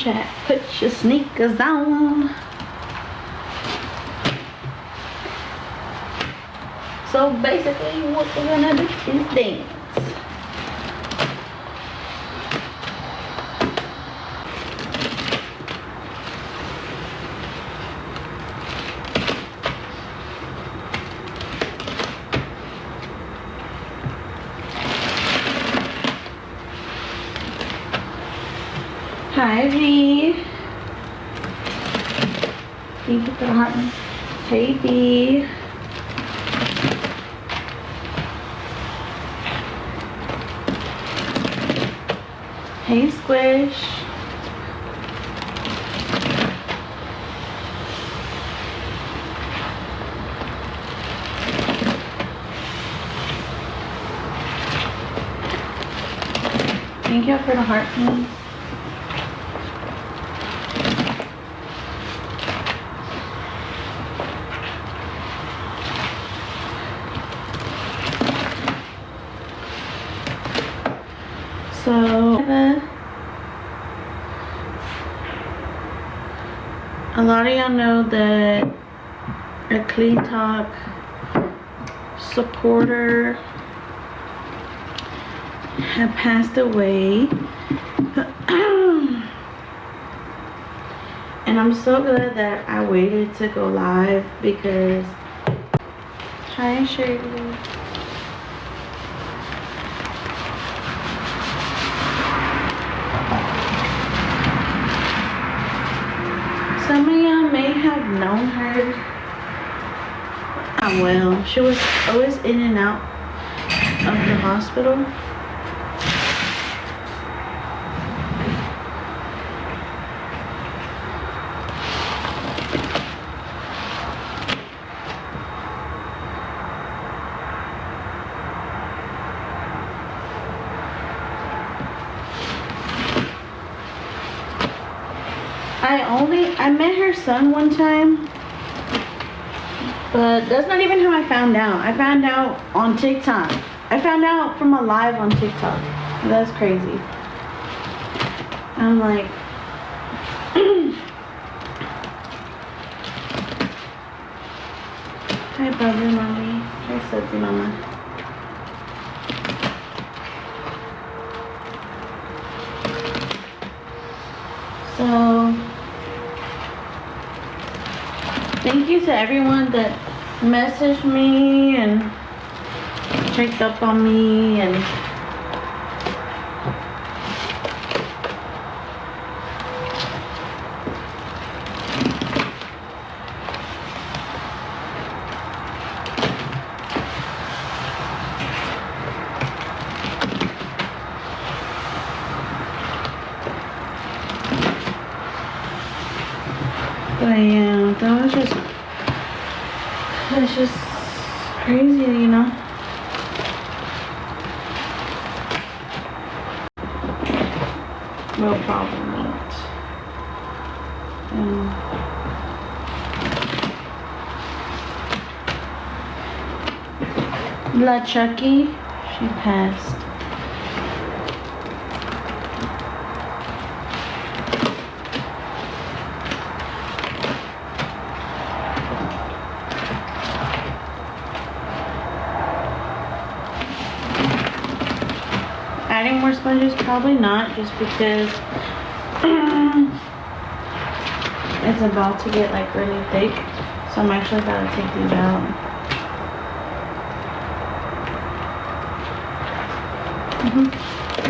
chat. Put your sneakers on. So basically what we're gonna do is dance. Hi V. Thank you for the heart. Hey V. Hey Squish. Thank you for the heart piece. So a lot of y'all know that a Clean Talk supporter had passed away. And I'm so glad that I waited to go live because hi Shirley. Some of y'all may have known her. Well, she was always in and out of the hospital. I met her son one time, but that's not even how I found out. I found out on TikTok. I found out from a live on TikTok. That's crazy. I'm like, hi Bubby Mommy. Hi Sudsy Mama. So thank you to everyone that messaged me and checked up on me and but yeah, that was just, it's just crazy, you know. No problem with Blood Chucky, she passed. Adding more sponges, probably not, just because it's about to get like really thick, so I'm actually about to take these out.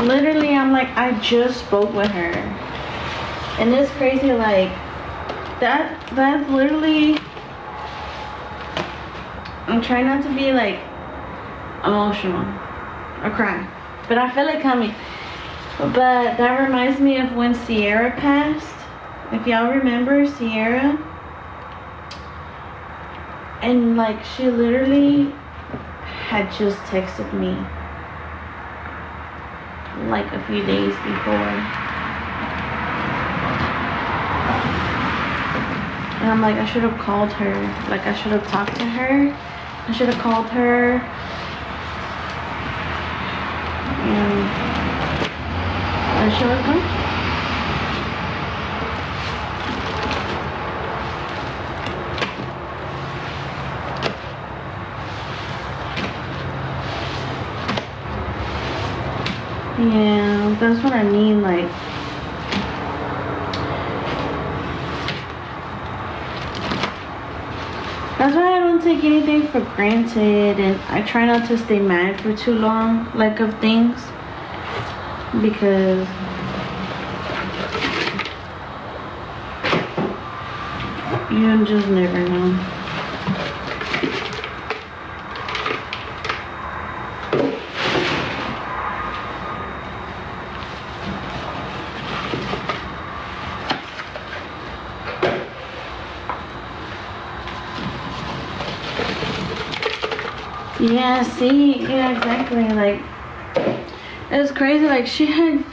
Literally, I'm like, I just spoke with her, and it's crazy, like that's literally, I'm trying not to be like emotional or cry, but I feel it coming. But that reminds me of when Sierra passed. If y'all remember Sierra, and like she literally had just texted me like a few days before, and I'm like, I should have called her, like I should have talked to her, I should have called her, and I should have come. Yeah, that's what I mean, like that's why I don't take anything for granted, and I try not to stay mad for too long, like, of things, because you just never know. Yeah, see, yeah, exactly. Like, it was crazy. Like, she had,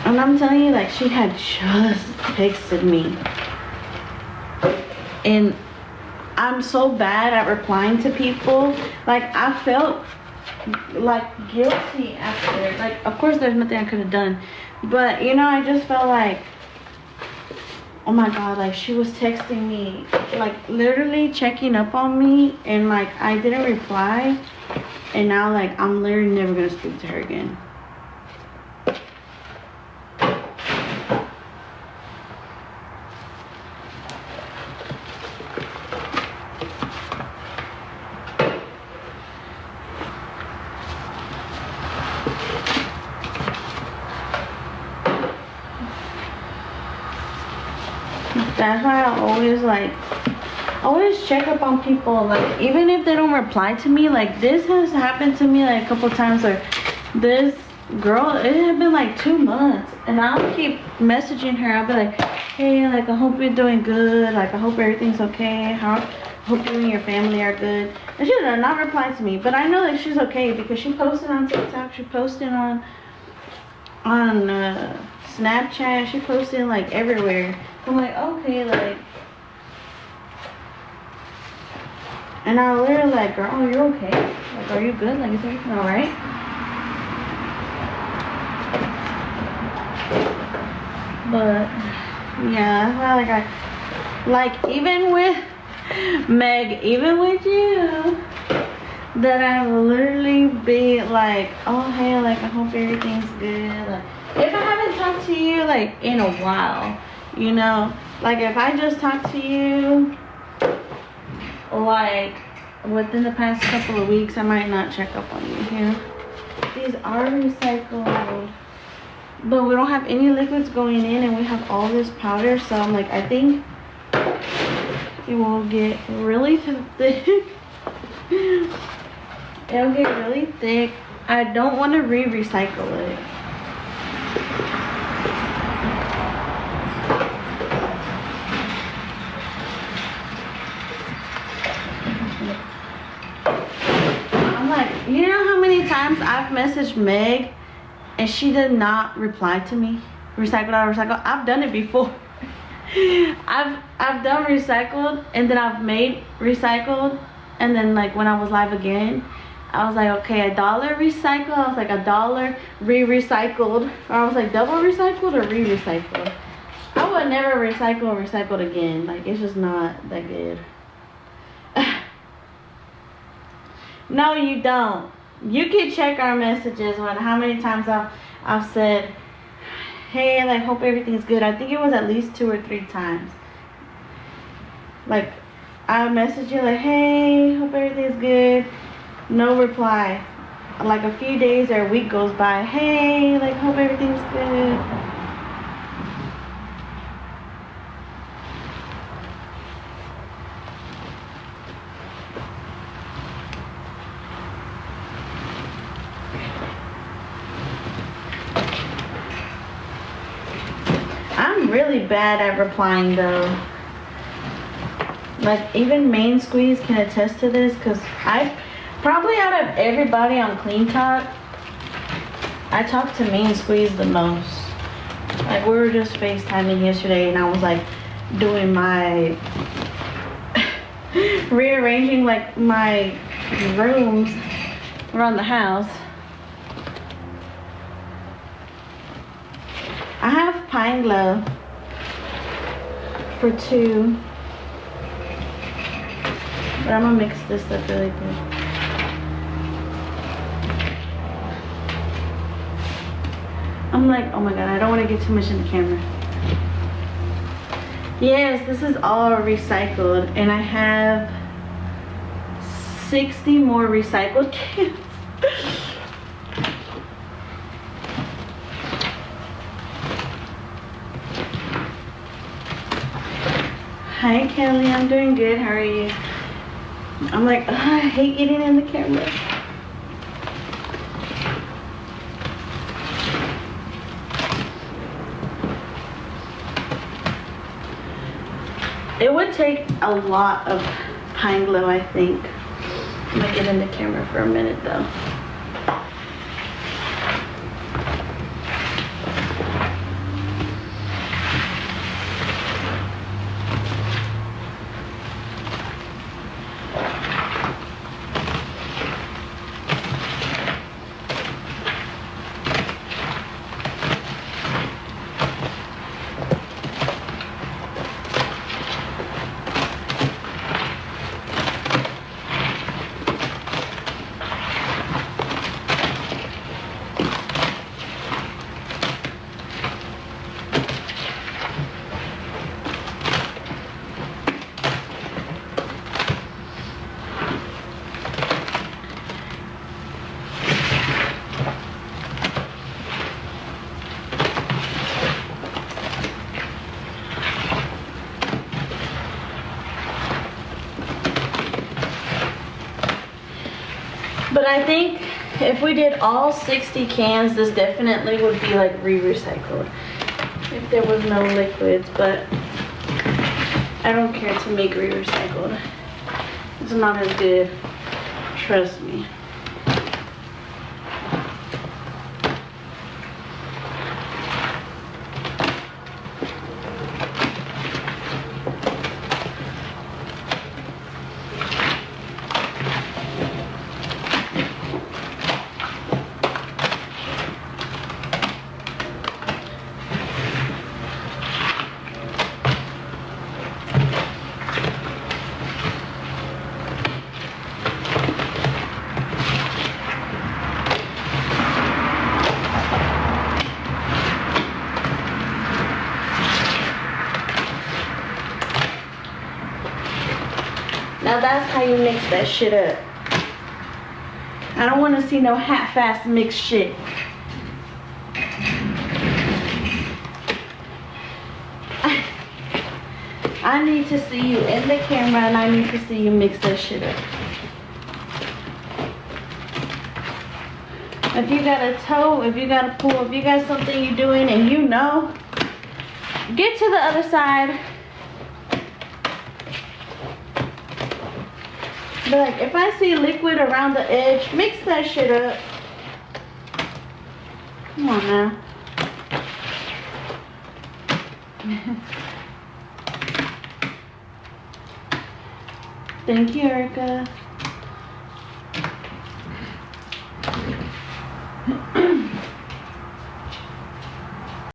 and I'm telling you, like, she had just texted me, and I'm so bad at replying to people. Like, I felt like guilty after. Like, of course there's nothing I could have done, but you know, I just felt like, oh my god, like, she was texting me, like, literally checking up on me, and like, I didn't reply, and now, like, I'm literally never gonna speak to her again. That's why I always, like, always check up on people, like, even if they don't reply to me. Like, this has happened to me, like, a couple times, or this girl, it had been like 2 months, and I'll keep messaging her. I'll be like, hey, like, I hope you're doing good, like, I hope everything's okay, I hope you and your family are good, and she did not reply to me. But I know that she's okay, because she posted on TikTok, she posted on Snapchat, she posted, like, everywhere. I'm like, okay, like, and I literally like, girl, are you okay? Like, are you good? Like, is everything alright? But yeah, that's why, like, even with Meg, even with you, that I will literally be like, oh hey, like, I hope everything's good. Like, if I haven't talked to you, like, in a while, you know, like, if I just talked to you, like, within the past couple of weeks, I might not check up on you here. These are recycled, but we don't have any liquids going in, and we have all this powder, so I'm like, I think it will get really thick. It'll get really thick. I don't want to recycle it. I'm like, you know how many times I've messaged Meg and she did not reply to me? Recycled out, recycled. I've done it before. I've done recycled, and then I've made recycled, and then, like, when I was live again, I was like, okay, $1 recycled. I was like, $1 re-recycled, or I was like, double recycled or re-recycled. I would never recycled again. Like, it's just not that good. No, you don't. You can check our messages on how many times I've said, hey, like, hope everything's good. I think it was at least 2 or 3 times. Like, I message you like, hey, hope everything's good. No reply. Like, a few days or a week goes by, hey, like, hope everything's good. I'm really bad at replying though. Like, even Main Squeeze can attest to this, because I probably, out of everybody on Clean Talk, I talked to Main Squeeze the most. Like, we were just FaceTiming yesterday, and I was like doing my rearranging, like, my rooms around the house. I have Pine Glow for 2, but I'm gonna mix this up really good. I'm like, oh my god, I don't want to get too much in the camera. Yes, this is all recycled, and I have 60 more recycled cans. Hi Kelly, I'm doing good. How are you? I'm like, oh, I hate getting in the camera. It would take a lot of pine glue, I think. I'm gonna get in the camera for a minute though. But I think if we did all 60 cans, this definitely would be like recycled if there was no liquids, but I don't care to make recycled. It's not as good, trust me. Now that's how you mix that shit up. I don't want to see no half-assed mixed shit. I need to see you in the camera, and I need to see you mix that shit up. If you got a toe, if you got a pull, if you got something you're doing and you know, get to the other side. But like, if I see liquid around the edge, mix that shit up. Come on now. Thank you, Erica.